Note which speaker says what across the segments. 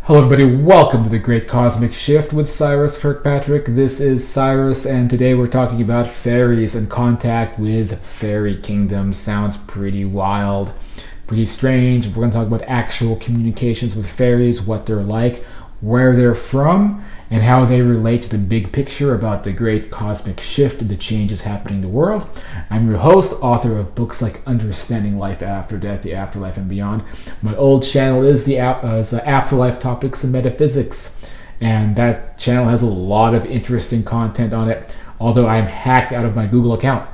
Speaker 1: Hello, everybody. Welcome to the Great Cosmic Shift with Cyrus Kirkpatrick. This is Cyrus, and today we're talking about fairies and contact with fairy kingdoms. Sounds pretty wild, pretty strange. We're going to talk about actual communications with fairies, what they're like, where they're from, and how they relate to the big picture about the Great Cosmic Shift and the changes happening in the world. I'm your host, author of books like Understanding Life After Death, The Afterlife, and Beyond. My old channel is the Afterlife Topics and Metaphysics, and that channel has a lot of interesting content on it, although I'm hacked out of my Google account.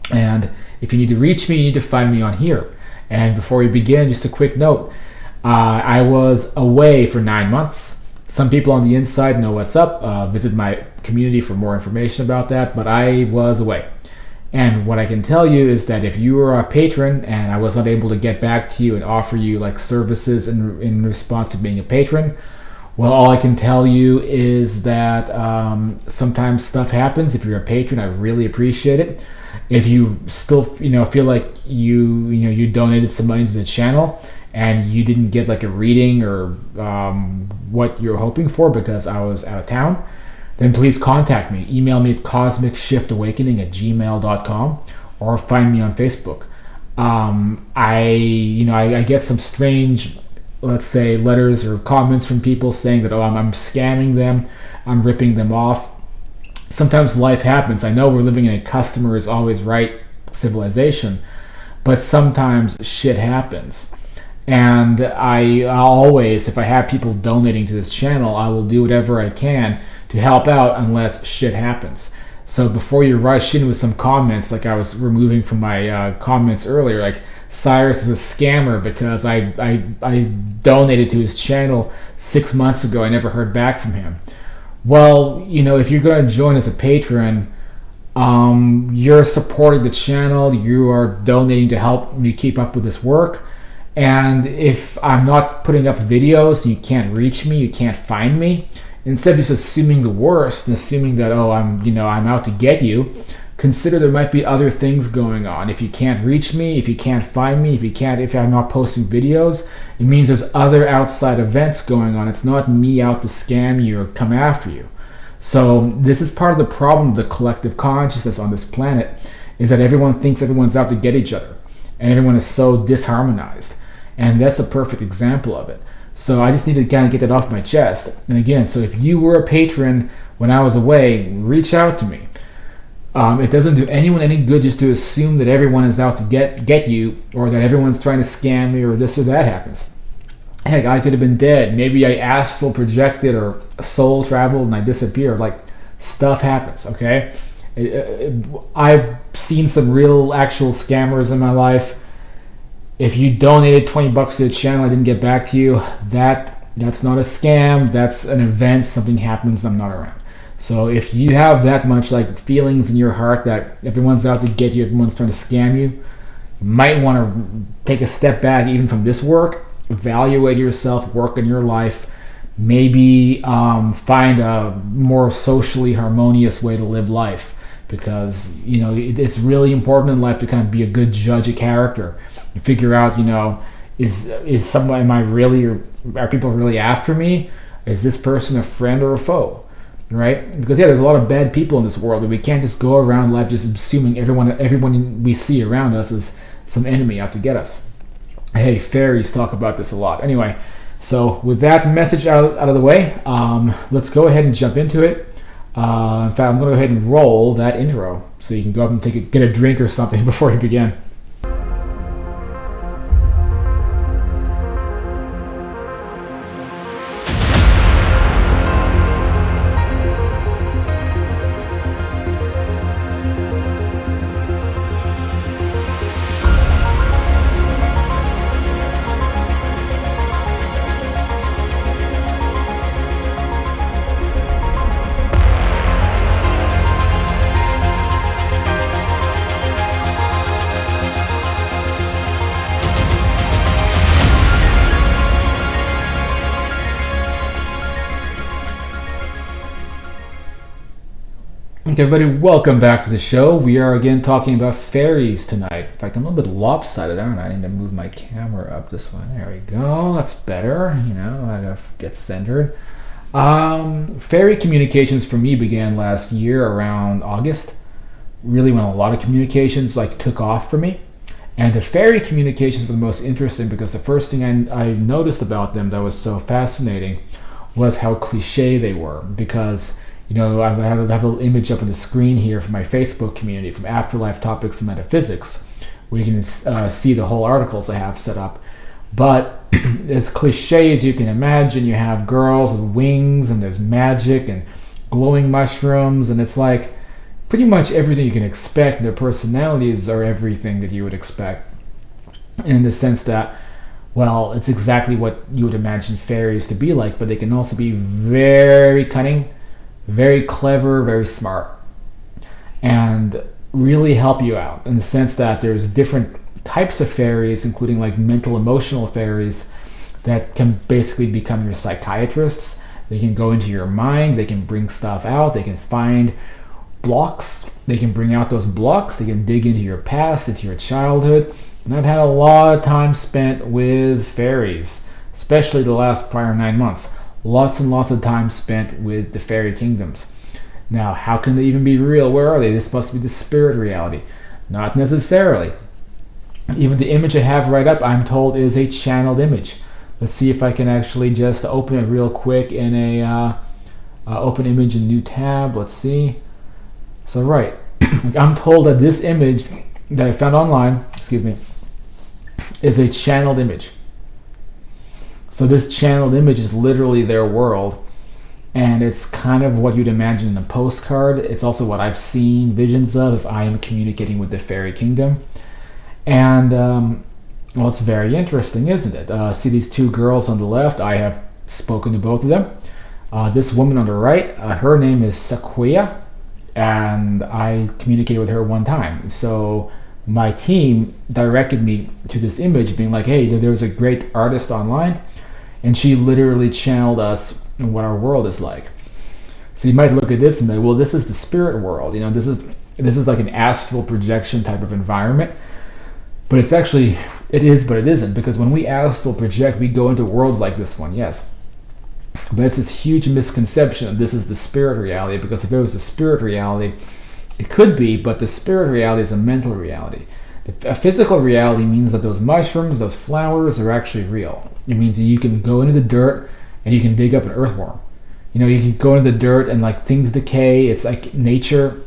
Speaker 1: And if you need to reach me, you need to find me on here. And before we begin, just a quick note. I was away for 9 months. Some people on the inside know what's up. Visit my community for more information about that, but I was away. And what I can tell you is that if you are a patron and I was not able to get back to you and offer you like services in response to being a patron, well, all I can tell you is that sometimes stuff happens. If you're a patron, I really appreciate it. If you still feel like you donated some money to the channel and you didn't get like a reading or what you're hoping for because I was out of town, then please contact me. Email me at cosmicshiftawakening@gmail.com or find me on Facebook. I get some strange, let's say, letters or comments from people saying that, I'm scamming them, I'm ripping them off. Sometimes life happens. I know we're living in a customer is always right civilization, but sometimes shit happens. And I always, if I have people donating to this channel, I will do whatever I can to help out unless shit happens. So before you rush in with some comments, like I was removing from my comments earlier, like Cyrus is a scammer because I donated to his channel 6 months ago. I never heard back from him. Well, if you're going to join as a patron, you're supporting the channel, you are donating to help me keep up with this work. And if I'm not putting up videos, you can't reach me, you can't find me, instead of just assuming the worst and assuming that, I'm out to get you, consider there might be other things going on. If you can't reach me, if you can't find me, if I'm not posting videos, it means there's other outside events going on. It's not me out to scam you or come after you. So this is part of the problem of the collective consciousness on this planet, is that everyone thinks everyone's out to get each other, and everyone is so disharmonized. And that's a perfect example of it. So I just need to kind of get that off my chest. And again, so if you were a patron when I was away, reach out to me. It doesn't do anyone any good just to assume that everyone is out to get you, or that everyone's trying to scam me, or this or that happens. Heck, I could have been dead. Maybe I astral projected or soul traveled and I disappeared. Like, stuff happens, okay? I've seen some real actual scammers in my life. If you donated $20 to the channel, I didn't get back to you, that's not a scam, that's an event, something happens, I'm not around. So if you have that much like feelings in your heart that everyone's out to get you, everyone's trying to scam you, you might want to take a step back even from this work, evaluate yourself, work in your life, maybe find a more socially harmonious way to live life. Because it's really important in life to kind of be a good judge of character. You figure out, is someone, are people really after me? Is this person a friend or a foe? Right? Because there's a lot of bad people in this world, but we can't just go around life just assuming everyone we see around us is some enemy out to get us. Hey, fairies talk about this a lot. Anyway, so with that message out of the way, let's go ahead and jump into it. In fact, I'm going to go ahead and roll that intro so you can go up and get a drink or something before you begin. Okay, everybody, welcome back to the show. We are again talking about fairies tonight. In fact, I'm a little bit lopsided, aren't I? I need to move my camera up this way. There we go. That's better. I gotta get centered. Fairy communications for me began last year around August. Really, when a lot of communications took off for me. And the fairy communications were the most interesting because the first thing I noticed about them that was so fascinating was how cliche they were. Because I have a little image up on the screen here from my Facebook community from Afterlife Topics and Metaphysics, where you can see the whole articles I have set up. But as cliche as you can imagine, you have girls with wings, and there's magic and glowing mushrooms, and it's like pretty much everything you can expect. And their personalities are everything that you would expect, in the sense that, well, it's exactly what you would imagine fairies to be like, but they can also be very cunning, very clever, very smart, and really help you out, in the sense that there's different types of fairies, including mental emotional fairies, that can basically become your psychiatrists. They can go into your mind, they can bring stuff out, they can find blocks, they can bring out those blocks, they can dig into your past, into your childhood. And I've had a lot of time spent with fairies, especially the last prior 9 months. Lots and lots of time spent with the fairy kingdoms. Now, how can they even be real? Where are they? This must be the spirit reality. Not necessarily. Even the image I have right up, I'm told, is a channeled image. Let's see if I can actually just open it real quick in a open image in new tab. Let's see. So right, I'm told that this image that I found online, is a channeled image. So this channeled image is literally their world, and it's kind of what you'd imagine in a postcard. It's also what I've seen visions of if I am communicating with the fairy kingdom. And well, it's very interesting, isn't it? See these two girls on the left? I have spoken to both of them. This woman on the right, her name is Sequoia, and I communicated with her one time. So my team directed me to this image, being like, hey, there's a great artist online, and she literally channeled us in what our world is like. So you might look at this and say, well, this is the spirit world. This is like an astral projection type of environment. But it's actually, it is, but it isn't. Because when we astral project, we go into worlds like this one, yes. But it's this huge misconception that this is the spirit reality, because if it was the spirit reality, it could be, but the spirit reality is a mental reality. A physical reality means that those mushrooms, those flowers are actually real. It means that you can go into the dirt and you can dig up an earthworm. You can go into the dirt and things decay. It's like nature.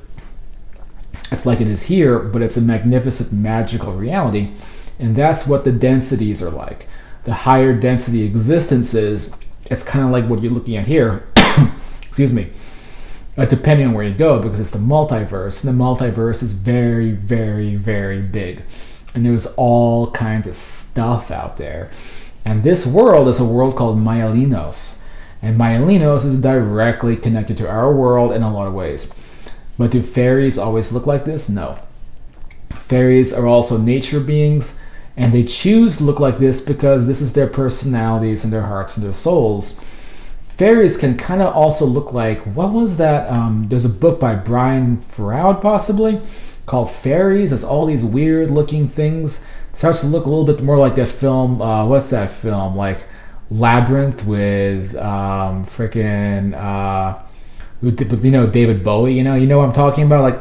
Speaker 1: It's like it is here, but it's a magnificent magical reality. And that's what the densities are like. The higher density existences, it's kind of like what you're looking at here. Excuse me. Depending on where you go, because it's the multiverse. And the multiverse is very, very, very big. And there's all kinds of stuff out there. And this world is a world called Myelinos. And Myelinos is directly connected to our world in a lot of ways. But do fairies always look like this? No. Fairies are also nature beings, and they choose to look like this because this is their personalities and their hearts and their souls. Fairies can kind of also look like, what was that? There's a book by Brian Farrell, possibly, called Fairies. It's all these weird looking things. It starts to look a little bit more like that film, what's that film? Like Labyrinth with with David Bowie, you know what I'm talking about? Like,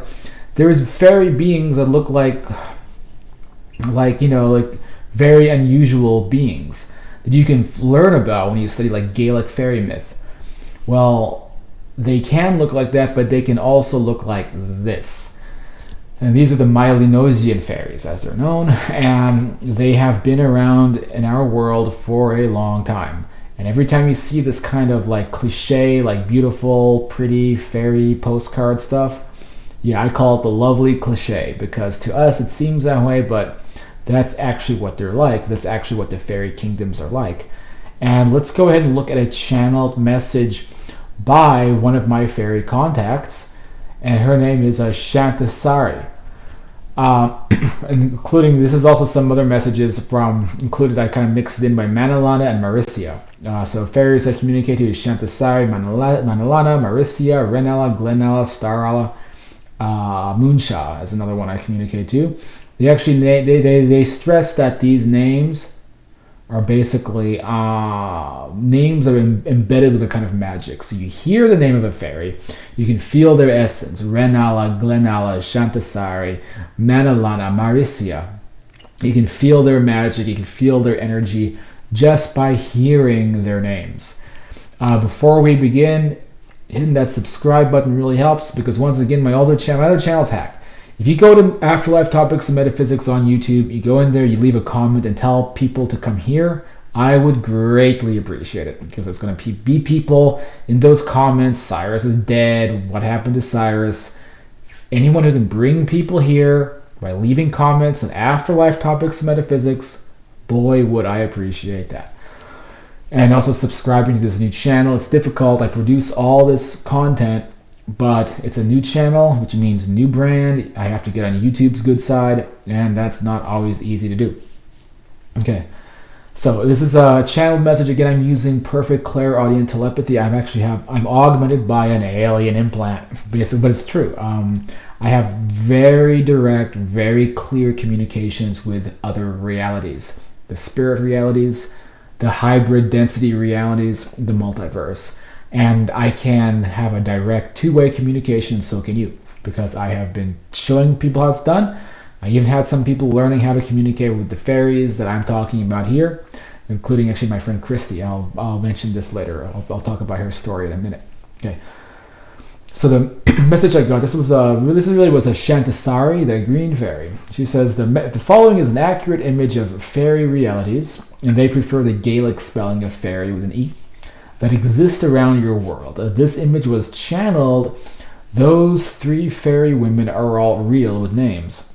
Speaker 1: there's fairy beings that look like very unusual beings that you can learn about when you study Gaelic fairy myth. Well, they can look like that, but they can also look like this. And these are the Myelinosian fairies, as they're known, and they have been around in our world for a long time. And every time you see this kind of cliche, beautiful, pretty fairy postcard stuff, yeah, I call it the lovely cliche, because to us it seems that way, but that's actually what they're like. That's actually what the fairy kingdoms are like. And let's go ahead and look at a channeled message by one of my fairy contacts, and her name is Shantasari. Including, this is also some other messages included, I kind of mixed in by Manalana and Maricia. So fairies I communicate to is Shantasari, Manalana, Maricia, Renella, Glenella, Starala, Moonshaw is another one I communicate to. They actually they stress that these names are basically names that are embedded with a kind of magic. So you hear the name of a fairy, you can feel their essence: Renala, Glenala, Shantasari, Manalana, Maricia. You can feel their magic, you can feel their energy just by hearing their names. Before we begin, hitting that subscribe button really helps, because once again, my other channel's hacked. If you go to Afterlife Topics and Metaphysics on YouTube, you go in there, you leave a comment and tell people to come here, I would greatly appreciate it, because it's going to be people in those comments. Cyrus is dead. What happened to Cyrus? Anyone who can bring people here by leaving comments on Afterlife Topics and Metaphysics, boy, would I appreciate that. And also subscribing to this new channel. It's difficult. I produce all this content, but it's a new channel, which means new brand. I have to get on YouTube's good side, and that's not always easy to do. Okay, so this is a channel message. Again, I'm using perfect clairaudient telepathy. I'm augmented by an alien implant, basically, but it's true. I have very direct, very clear communications with other realities, the spirit realities, the hybrid density realities, the multiverse. And I can have a direct two-way communication, so can you, because I have been showing people how it's done. I even had some people learning how to communicate with the fairies that I'm talking about here, including actually my friend Christy. I'll mention this later. I'll talk about her story in a minute. Okay. So the message I got, this really was a Shantasari, the green fairy. She says, the following is an accurate image of fairy realities, and they prefer the Gaelic spelling of fairy with an E, that exist around your world. This image was channeled. Those three fairy women are all real with names.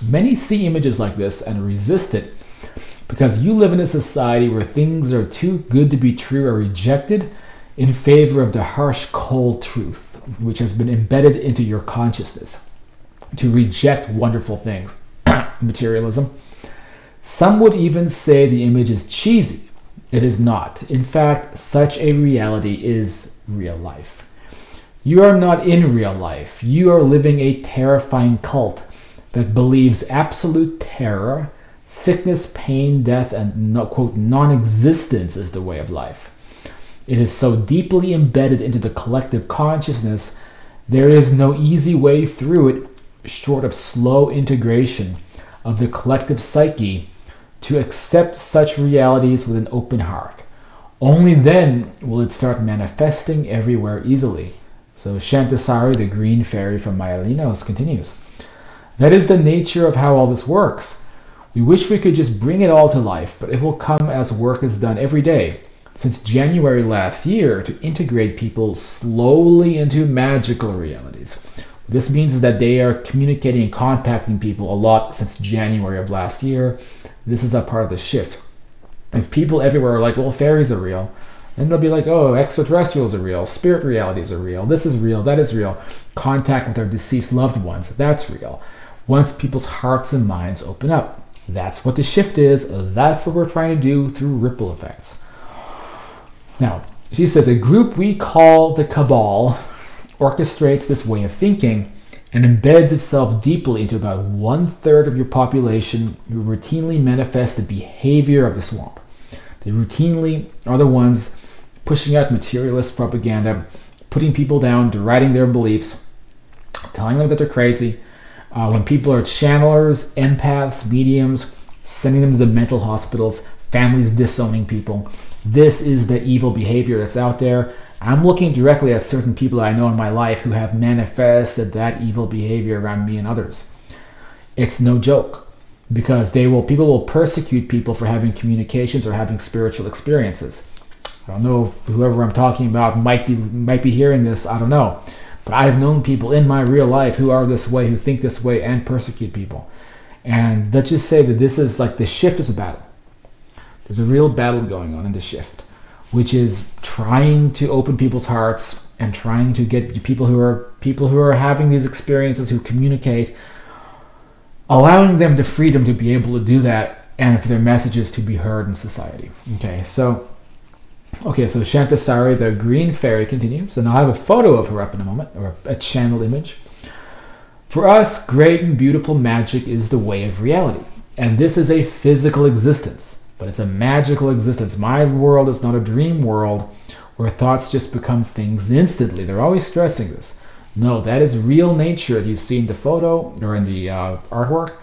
Speaker 1: Many see images like this and resist it because you live in a society where things are too good to be true or rejected in favor of the harsh, cold truth, which has been embedded into your consciousness, to reject wonderful things. Materialism. Some would even say the image is cheesy. It is not. In fact, such a reality is real life. You are not in real life. You are living a terrifying cult that believes absolute terror, sickness, pain, death, and quote, non-existence is the way of life. It is so deeply embedded into the collective consciousness, there is no easy way through it short of slow integration of the collective psyche to accept such realities with an open heart. Only then will it start manifesting everywhere easily. So Shantasari, the green fairy from Myalinos, continues. That is the nature of how all this works. We wish we could just bring it all to life, but it will come as work is done every day, since January last year, to integrate people slowly into magical realities. What this means is that they are communicating and contacting people a lot since January of last year. This is a part of the shift. If people everywhere are like, well, fairies are real, then they'll be like, oh, extraterrestrials are real, spirit realities are real, this is real, that is real. Contact with their deceased loved ones, that's real. Once people's hearts and minds open up. That's what the shift is. That's what we're trying to do through ripple effects. Now, she says, a group we call the Cabal orchestrates this way of thinking and embeds itself deeply into about 1/3 of your population who routinely manifest the behavior of the swamp. They routinely are the ones pushing out materialist propaganda, putting people down, deriding their beliefs, telling them that they're crazy. When people are channelers, empaths, mediums, sending them to the mental hospitals, families disowning people. This is the evil behavior that's out there. I'm looking directly at certain people I know in my life who have manifested that evil behavior around me and others. It's no joke, because people will persecute people for having communications or having spiritual experiences. I don't know if whoever I'm talking about might be hearing this, I don't know. But I've known people in my real life who are this way, who think this way, and persecute people. And let's just say that this is like, the shift is a battle. There's a real battle going on in the shift, which is trying to open people's hearts and trying to get people who are having these experiences, who communicate, allowing them the freedom to be able to do that and for their messages to be heard in society. So Shantasari, the green fairy, continues. And I'll have a photo of her up in a moment, or a channel image. For us, great and beautiful magic is the way of reality. And this is a physical existence, but it's a magical existence. My world is not a dream world where thoughts just become things instantly. They're always stressing this. No, that is real nature that you see in the photo or in the artwork,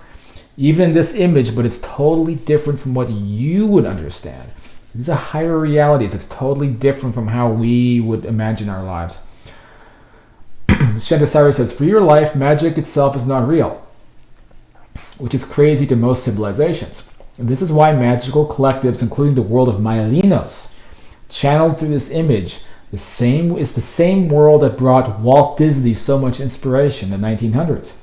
Speaker 1: even in this image, but it's totally different from what you would understand. These are higher realities. It's totally different from how we would imagine our lives. Cyrus says, for your life, magic itself is not real, which is crazy to most civilizations. And this is why magical collectives, including the world of Myelinos, channeled through this image, the same world that brought Walt Disney so much inspiration in the 1900s.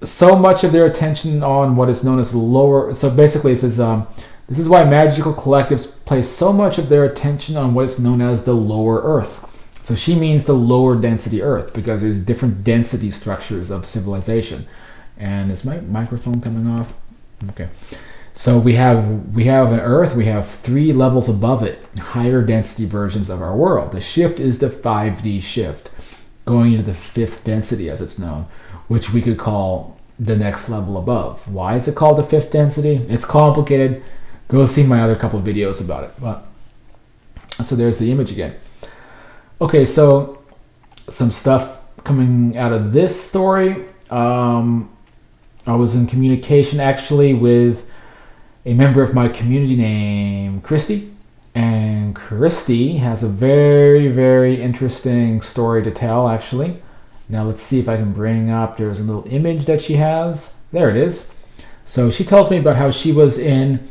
Speaker 1: So much of their attention on what is known as lower. So basically, it says this is why magical collectives place so much of their attention on what is known as the lower Earth. So she means the lower density Earth because there's different density structures of civilization. And is my microphone coming off? Okay. So we have an Earth. We have 3 levels above it, higher density versions of our world. The shift is the 5D shift, going into the 5th density as it's known, which we could call the next level above. Why is it called the 5th density? It's complicated. Go see my other couple of videos about it. But so there's the image again. Okay, so some stuff coming out of this story. I was in communication actually with a member of my community named Christy. And Christy has a very, very interesting story to tell actually. Now let's see if I can bring up, there's a little image that she has. There it is. So she tells me about how she was in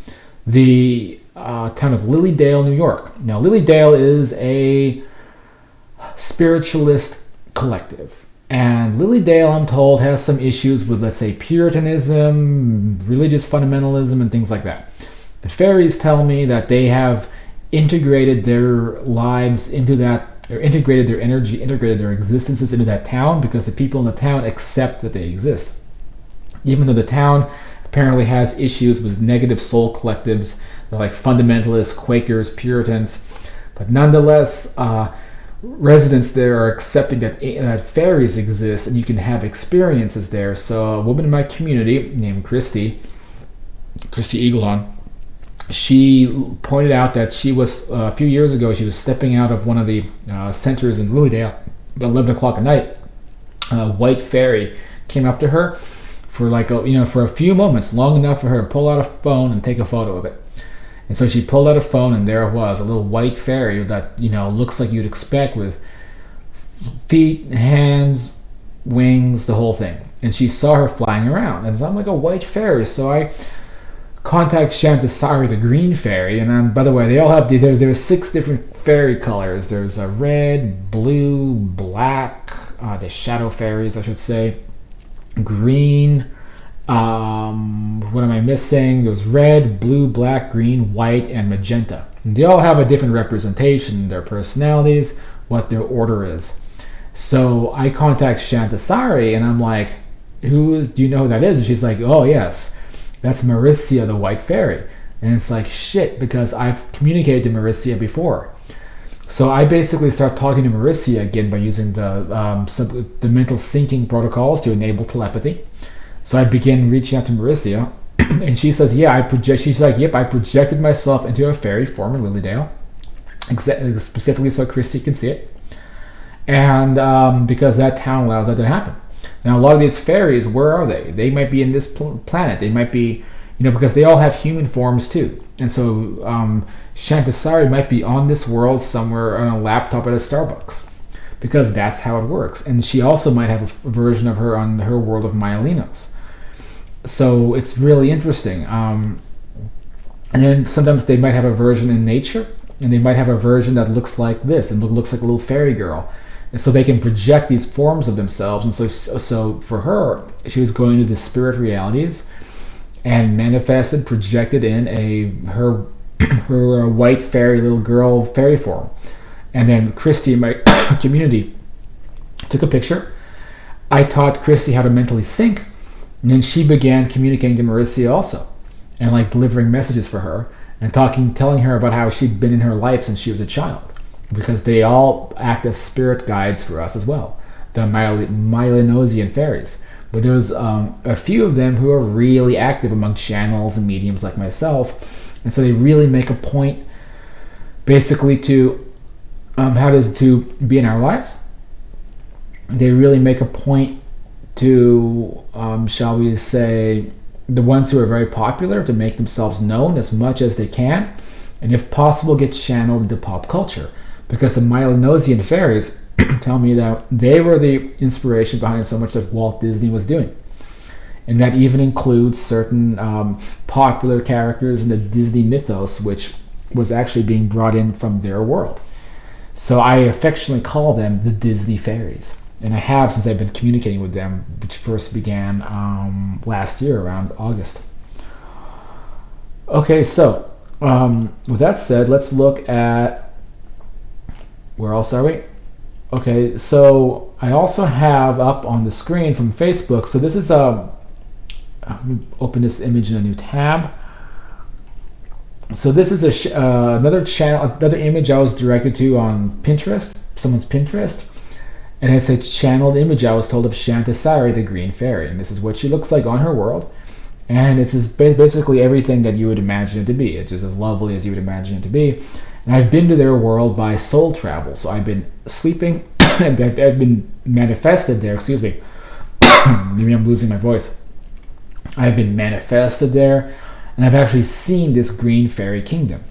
Speaker 1: the town of Lilydale, New York. Now Lilydale is a spiritualist collective. And Lilydale, I'm told, has some issues with, let's say, Puritanism, religious fundamentalism, and things like that. The fairies tell me that they have integrated their lives into that, or integrated their energy, integrated their existences into that town because the people in the town accept that they exist. Even though the town apparently has issues with negative soul collectives, they're like fundamentalists, Quakers, Puritans, but nonetheless, residents there are accepting that fairies exist and you can have experiences there. So a woman in my community named Christy Eaglehorn, she pointed out that she was, a few years ago, she was stepping out of one of the centers in Lilydale about 11 o'clock at night. A white fairy came up to her for for a few moments, long enough for her to pull out a phone and take a photo of it. And so she pulled out a phone, and there it was, a little white fairy that, looks like you'd expect, with feet, hands, wings, the whole thing. And she saw her flying around, and so I'm like, a white fairy. So I contact Shantasari, the green fairy, and by the way, they all have, there's 6 different fairy colors. There's a red, blue, black, the shadow fairies, I should say, green. What am I missing? There's red, blue, black, green, white, and magenta. And they all have a different representation, their personalities, what their order is. So I contact Shantasari, and I'm like, do you know who that is? And she's like, oh yes, that's Maricia, the white fairy. And it's like, shit, because I've communicated to Maricia before. So I basically start talking to Maricia again by using the mental syncing protocols to enable telepathy. So I begin reaching out to Maricia, and she says, she's like, yep, I projected myself into a fairy form in Lilydale, specifically so Christy can see it. And because that town allows that to happen. Now, a lot of these fairies, where are they? They might be in this planet. They might be, because they all have human forms too. And so Shantasari might be on this world somewhere on a laptop at a Starbucks, because that's how it works. And she also might have a version of her on her world of Myelinos. So it's really interesting. And then sometimes they might have a version in nature, and they might have a version that looks like this and looks like a little fairy girl. And so they can project these forms of themselves. And so for her, she was going to the spirit realities and manifested, projected in her white fairy little girl fairy form. And then Christy in my community took a picture. I taught Christy how to mentally sync, and then she began communicating to Maricia also, and delivering messages for her, and telling her about how she'd been in her life since she was a child, because they all act as spirit guides for us as well. the Melanesian fairies. But there's a few of them who are really active among channels and mediums like myself, and so they really make a point, basically, to to be in our lives. They really make a point to, shall we say, the ones who are very popular, to make themselves known as much as they can, and if possible, get channeled into pop culture. Because the Melanesian fairies tell me that they were the inspiration behind so much that Walt Disney was doing. And that even includes certain popular characters in the Disney mythos, which was actually being brought in from their world. So I affectionately call them the Disney fairies. And I have since I've been communicating with them, which first began last year around August. Okay, so with that said, let's look at, where else are we? Okay, so I also have up on the screen from Facebook. So this is let me open this image in a new tab. So this is another channel, another image I was directed to on Pinterest, someone's Pinterest, and it's a channeled image I was told of Shantasari, the green fairy, and this is what she looks like on her world. And it's basically everything that you would imagine it to be. It's just as lovely as you would imagine it to be. And I've been to their world by soul travel. So I've been sleeping, and I've been manifested there, excuse me. Maybe I'm losing my voice. I've been manifested there, and I've actually seen this green fairy kingdom.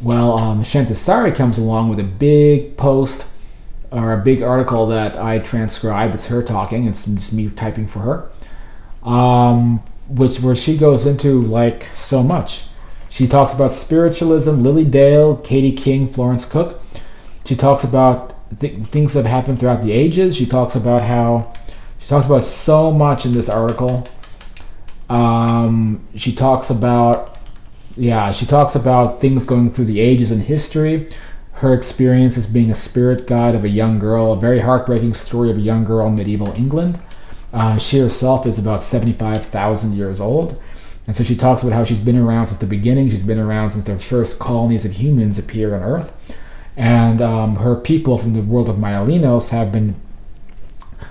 Speaker 1: Well, Shantasari comes along with a big post, or a big article that I transcribe. It's her talking, it's just me typing for her. Where she goes into like so much. She talks about spiritualism, Lily Dale, Katie King, Florence Cook. She talks about things that have happened throughout the ages. She talks about so much in this article. She talks about things going through the ages in history. Her experience as being a spirit guide of a young girl, a very heartbreaking story of a young girl in medieval England. She herself is about 75,000 years old. And so she talks about how she's been around since the beginning. She's been around since the first colonies of humans appeared on Earth. And her people from the world of Myalinos have been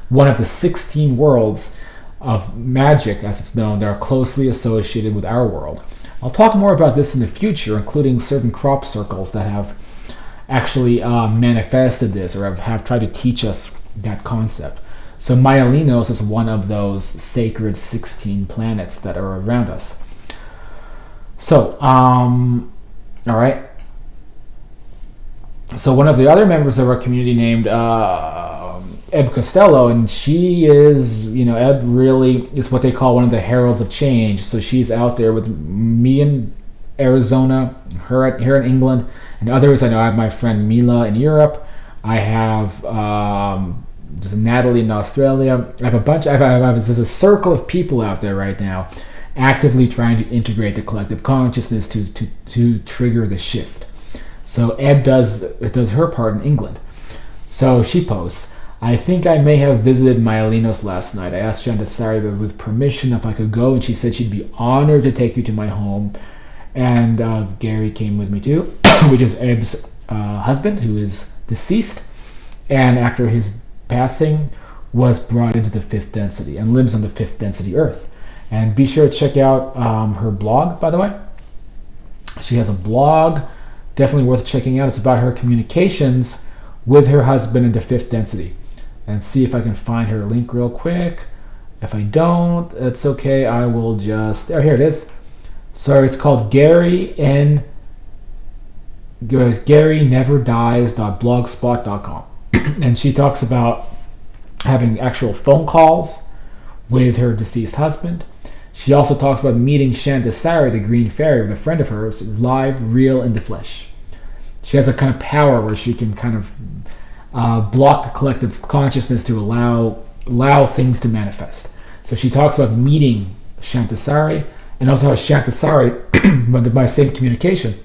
Speaker 1: one of the 16 worlds of magic, as it's known, that are closely associated with our world. I'll talk more about this in the future, including certain crop circles that have actually manifested this, or have tried to teach us that concept. So Myalinos is one of those sacred 16 planets that are around us. So, all right. So one of the other members of our community named Eb Costello, and she is, Eb really is what they call one of the heralds of change. So she's out there with me in Arizona, her here in England, and others. I know I have my friend Mila in Europe. I have there's Natalie in Australia. I have a bunch. There's a circle of people out there right now, actively trying to integrate the collective consciousness to trigger the shift. So Eb does her part in England. So she posts, I think I may have visited Myalinos last night. I asked Shantasari with permission if I could go, and she said she'd be honored to take you to my home. And Gary came with me too, which is Eb's husband, who is deceased, and after his passing was brought into the fifth density and lives on the fifth density Earth. And be sure to check out her blog, by the way. She has a blog, definitely worth checking out. It's about her communications with her husband in the fifth density. And see if I can find her link real quick. If I don't, it's okay. I will just, here it is. Sorry, it's called GaryNeverDies.blogspot.com. And she talks about having actual phone calls with her deceased husband. She also talks about meeting Shantasari, the green fairy, with a friend of hers, live, real, in the flesh. She has a kind of power where she can kind of block the collective consciousness to allow things to manifest. So she talks about meeting Shantasari, and also how Shantasari, by same communication,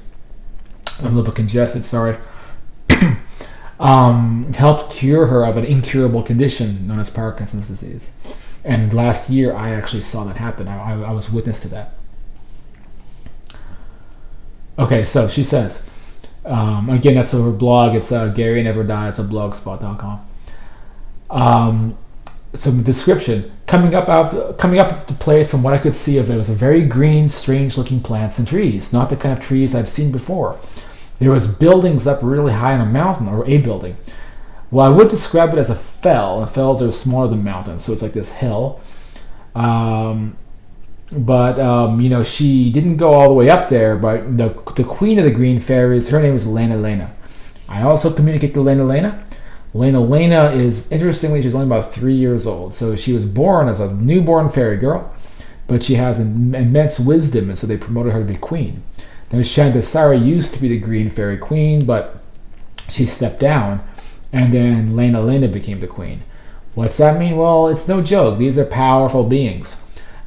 Speaker 1: I'm a little bit congested, sorry, helped cure her of an incurable condition known as Parkinson's disease. And last year, I actually saw that happen. I was witness to that. Okay, so she says, again, that's her blog. It's GaryNeverDies.blogspot.com. Some description. Coming up the place, from what I could see of it, was a very green, strange-looking plants and trees, not the kind of trees I've seen before. There was buildings up really high on a mountain, or a building. Well, I would describe it as a fell. And fells are smaller than mountains, so it's like this hill. She didn't go all the way up there, but the queen of the green fairies, her name is Lena. I also communicate to Lena. Lena is, interestingly, she's only about 3 years old. So she was born as a newborn fairy girl, but she has immense wisdom, and so they promoted her to be queen. Now, Shantasari used to be the green fairy queen, but she stepped down, and then Lena became the queen. What's that mean? Well, it's no joke. These are powerful beings.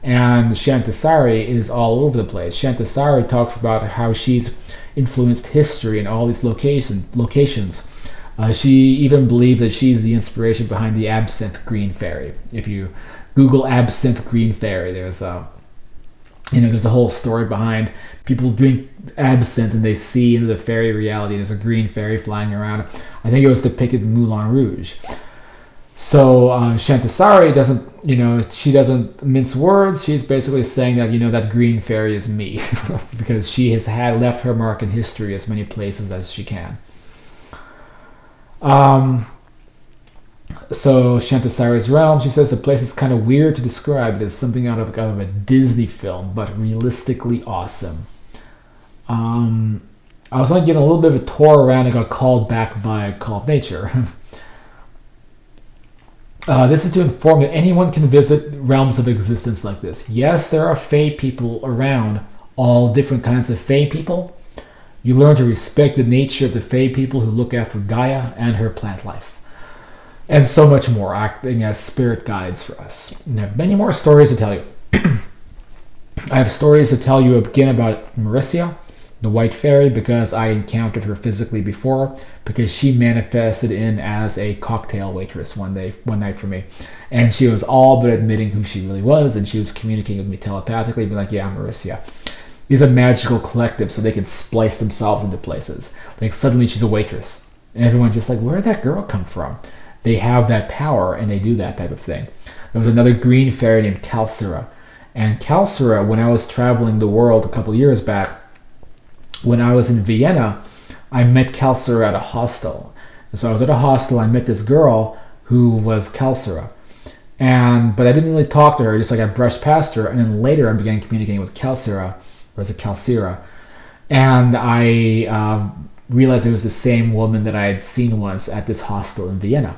Speaker 1: And Shantasari is all over the place. Shantasari talks about how she's influenced history in all these locations. She even believes that she's the inspiration behind the absinthe green fairy. If you Google absinthe green fairy, there's a whole story behind people drink absinthe and they see into the fairy reality. There's a green fairy flying around. I think it was depicted in Moulin Rouge. So Shantasari doesn't mince words. She's basically saying that that green fairy is me, because she has left her mark in history as many places as she can. So Shantasari's realm, she says the place is kind of weird to describe. It is something out of a Disney film, but realistically awesome. I was only given a little bit of a tour around and got called back by Call of Nature. This is to inform that anyone can visit realms of existence like this. Yes, there are Fae people around, all different kinds of Fae people. You learn to respect the nature of the Fae people who look after Gaia and her plant life. And so much more, acting as spirit guides for us. And I have many more stories to tell you. I have stories to tell you again about Mauricia, the white fairy, because I encountered her physically before, because she manifested in as a cocktail waitress one night for me. And she was all but admitting who she really was, and she was communicating with me telepathically, being like, yeah, Mauricia. These are magical collectives, so they can splice themselves into places. Like, suddenly she's a waitress. And everyone's just like, where did that girl come from? They have that power, and they do that type of thing. There was another green fairy named Calcira. And Calcira, when I was traveling the world a couple years back, when I was in Vienna, I met Calcira at a hostel. And so I was at a hostel, I met this girl who was Calcira. But I didn't really talk to her, just like I brushed past her, and then later I began communicating with Calcira, or is it Calcira? And I realized it was the same woman that I had seen once at this hostel in Vienna.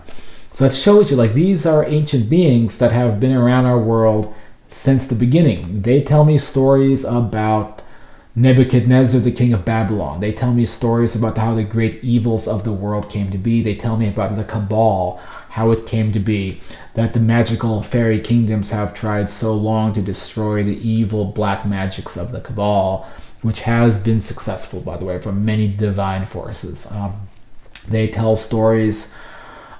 Speaker 1: So that shows you, like, these are ancient beings that have been around our world since the beginning. They tell me stories about Nebuchadnezzar, the king of Babylon. They tell me stories about how the great evils of the world came to be. They tell me about the Cabal, how it came to be, that the magical fairy kingdoms have tried so long to destroy the evil black magics of the Cabal, which has been successful, by the way, from many divine forces. They tell stories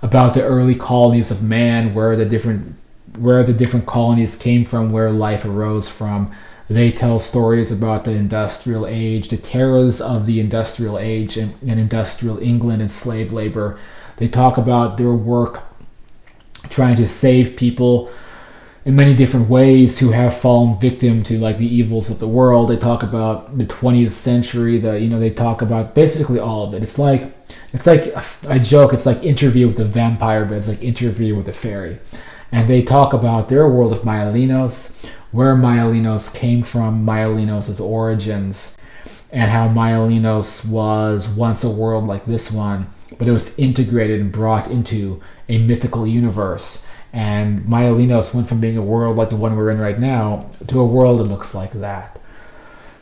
Speaker 1: about the early colonies of man, where the different colonies came from, where life arose from. They tell stories about the industrial age, the terrors of the industrial age and industrial England and slave labor. They talk about their work trying to save people in many different ways who have fallen victim to, like, the evils of the world. They talk about the 20th century. They talk about basically all of it. It's like I joke, it's like Interview with the Vampire, but it's like Interview with the Fairy. And they talk about their world of Myelinos, where Myelinos came from, Myelinos' origins, and how Myelinos was once a world like this one, but it was integrated and brought into a mythical universe. And Myelinos went from being a world like the one we're in right now to a world that looks like that.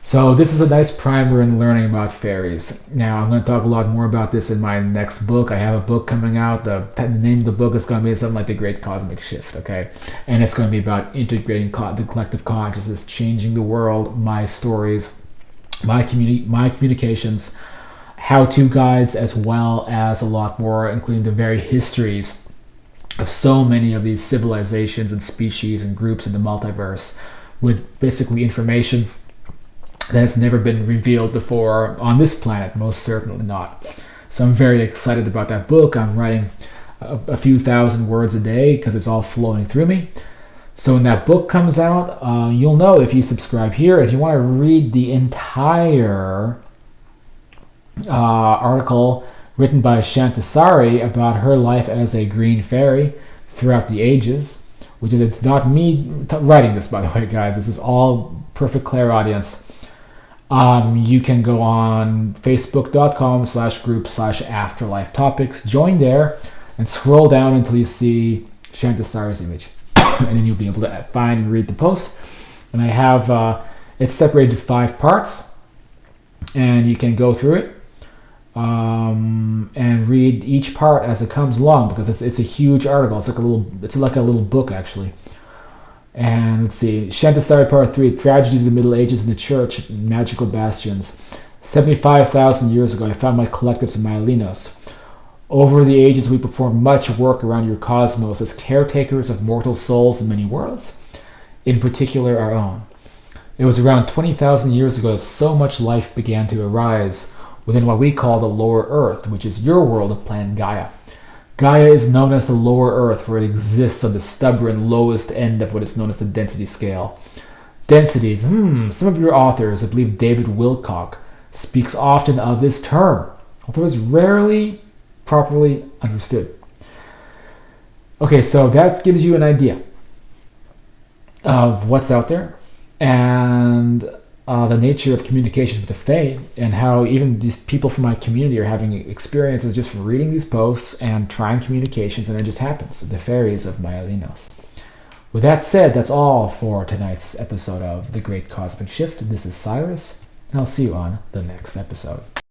Speaker 1: So this is a nice primer in learning about fairies. Now, I'm going to talk a lot more about this in my next book. I have a book coming out. The name of the book is going to be something like The Great Cosmic Shift, okay? And it's going to be about integrating the collective consciousness, changing the world, my stories, my communications, how-to guides, as well as a lot more, including the very histories of so many of these civilizations and species and groups in the multiverse, with basically information that has never been revealed before on this planet, most certainly not. So I'm very excited about that book. I'm writing a few thousand words a day because it's all flowing through me. So when that book comes out, you'll know if you subscribe here. If you want to read the entire article written by Shantasari about her life as a green fairy throughout the ages, which is, it's not me writing this, by the way, guys. This is all perfect clairaudience. You can go on facebook.com/group/afterlife topics, join there, and scroll down until you see Shantasari's image. And then you'll be able to find and read the post. And I have, it's separated to 5 parts, and you can go through it and read each part as it comes along, because it's a huge article. It's like a little book, actually. And let's see, Shantasari Part 3, Tragedies of the Middle Ages in the Church, Magical Bastions. 75,000 years ago, I found my collectives of Myalinos. Over the ages, we performed much work around your cosmos as caretakers of mortal souls in many worlds, in particular our own. It was around 20,000 years ago that so much life began to arise within what we call the lower earth, which is your world of planet Gaia. Gaia is known as the lower earth, where it exists on the stubborn lowest end of what is known as the density scale. Densities, some of your authors, I believe David Wilcock, speaks often of this term, although it's rarely properly understood. Okay, so that gives you an idea of what's out there, and the nature of communications with the Fae, and how even these people from my community are having experiences just from reading these posts and trying communications, and it just happens. The fairies of Myalinos. With that said, that's all for tonight's episode of The Great Cosmic Shift. This is Cyrus, and I'll see you on the next episode.